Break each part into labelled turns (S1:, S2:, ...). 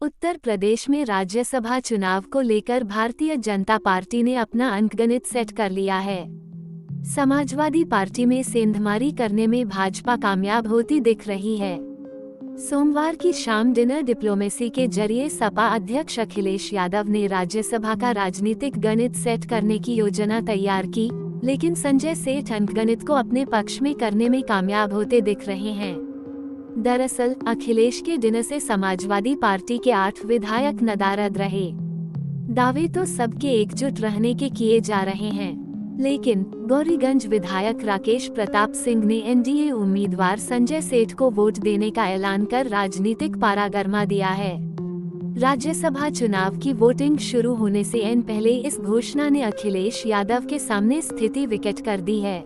S1: उत्तर प्रदेश में राज्यसभा चुनाव को लेकर भारतीय जनता पार्टी ने अपना अंकगणित सेट कर लिया है। समाजवादी पार्टी में सेंधमारी करने में भाजपा कामयाब होती दिख रही है। सोमवार की शाम डिनर डिप्लोमेसी के जरिए सपा अध्यक्ष अखिलेश यादव ने राज्यसभा का राजनीतिक गणित सेट करने की योजना तैयार की, लेकिन संजय सेठ अंकगणित को अपने पक्ष में करने में कामयाब होते दिख रहे हैं। दरअसल अखिलेश के डिनर से समाजवादी पार्टी के 8 विधायक नदारद रहे। दावे तो सबके एकजुट रहने के किए जा रहे हैं, लेकिन गौरीगंज विधायक राकेश प्रताप सिंह ने एनडीए उम्मीदवार संजय सेठ को वोट देने का ऐलान कर राजनीतिक पारा गरमा दिया है। राज्यसभा चुनाव की वोटिंग शुरू होने से पहले इस घोषणा ने अखिलेश यादव के सामने स्थिति विकट कर दी है।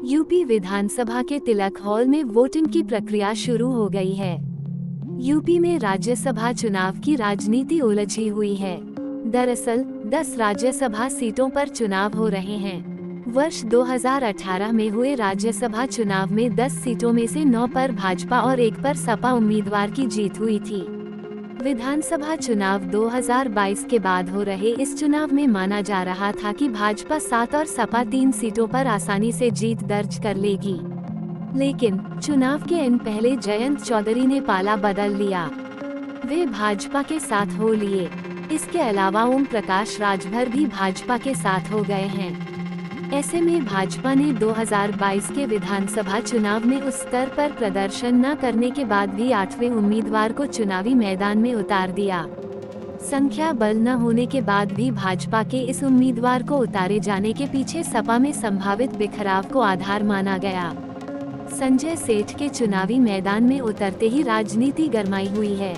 S1: यूपी विधानसभा के तिलक हॉल में वोटिंग की प्रक्रिया शुरू हो गई है। यूपी में राज्यसभा चुनाव की राजनीति उलझी हुई है। दरअसल 10 राज्यसभा सीटों पर चुनाव हो रहे हैं। वर्ष 2018 में हुए राज्यसभा चुनाव में 10 सीटों में से 9 पर भाजपा और 1 पर सपा उम्मीदवार की जीत हुई थी। विधानसभा चुनाव 2022 के बाद हो रहे इस चुनाव में माना जा रहा था कि भाजपा 7 और सपा 3 सीटों पर आसानी से जीत दर्ज कर लेगी, लेकिन चुनाव के पहले जयंत चौधरी ने पाला बदल लिया। वे भाजपा के साथ हो लिए। इसके अलावा ओम प्रकाश राजभर भी भाजपा के साथ हो गए हैं। ऐसे में भाजपा ने 2022 के विधानसभा चुनाव में उस स्तर पर प्रदर्शन न करने के बाद भी 8वें उम्मीदवार को चुनावी मैदान में उतार दिया। संख्या बल न होने के बाद भी भाजपा के इस उम्मीदवार को उतारे जाने के पीछे सपा में संभावित बिखराव को आधार माना गया। संजय सेठ के चुनावी मैदान में उतरते ही राजनीति गरमाई हुई है।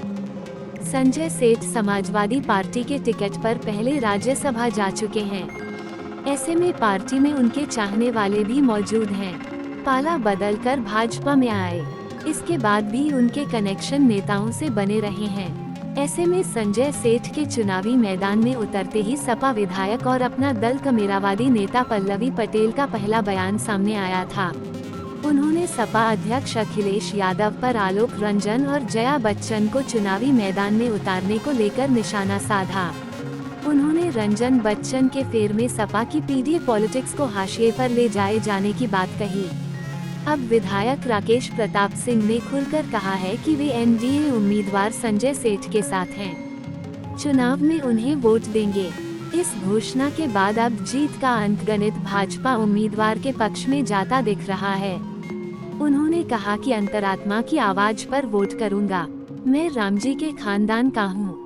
S1: संजय सेठ समाजवादी पार्टी के टिकट पर पहले राज्यसभा जा चुके हैं। ऐसे में पार्टी में उनके चाहने वाले भी मौजूद हैं। पाला बदलकर भाजपा में आए, इसके बाद भी उनके कनेक्शन नेताओं से बने रहे हैं। ऐसे में संजय सेठ के चुनावी मैदान में उतरते ही सपा विधायक और अपना दल कमेरावादी नेता पल्लवी पटेल का पहला बयान सामने आया था। उन्होंने सपा अध्यक्ष अखिलेश यादव पर आलोक रंजन और जया बच्चन को चुनावी मैदान में उतारने को लेकर निशाना साधा। उन्होंने रंजन बच्चन के फेर में सपा की पीडी पॉलिटिक्स को हाशिए पर ले जाए जाने की बात कही। अब विधायक राकेश प्रताप सिंह ने खुलकर कहा है कि वे एनडीए उम्मीदवार संजय सेठ के साथ हैं। चुनाव में उन्हें वोट देंगे। इस घोषणा के बाद अब जीत का अंकगणित भाजपा उम्मीदवार के पक्ष में जाता दिख रहा है। उन्होंने कहा कि अंतरात्मा की आवाज पर वोट करूंगा। मैं रामजी के खानदान का हूँ।